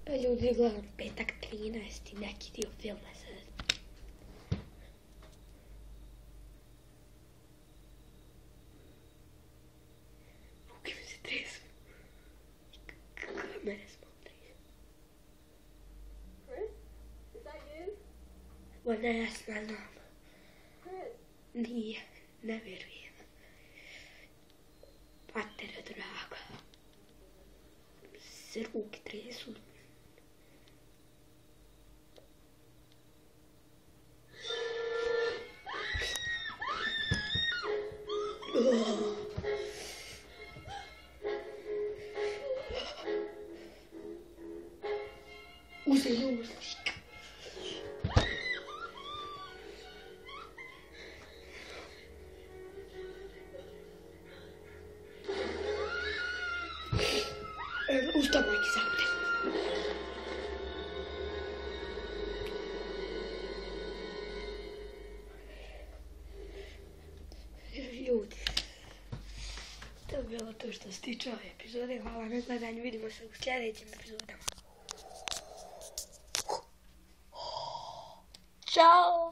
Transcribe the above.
Ljudi, gledam petak 13. neki dio filma sad. Ruke mi se tresu. Kamere smotriš. Chris? Is that you? Ma ne, ja se ne znam. Chris? Nije, ne vjerujem. Matere draga. Se ruke tresu. Uzeli. Usta majke zakude. Ljudi, to je bilo to što se tiče ove epizode. Hvala na gledanju, vidimo se u sljedećim epizodama. Ćao!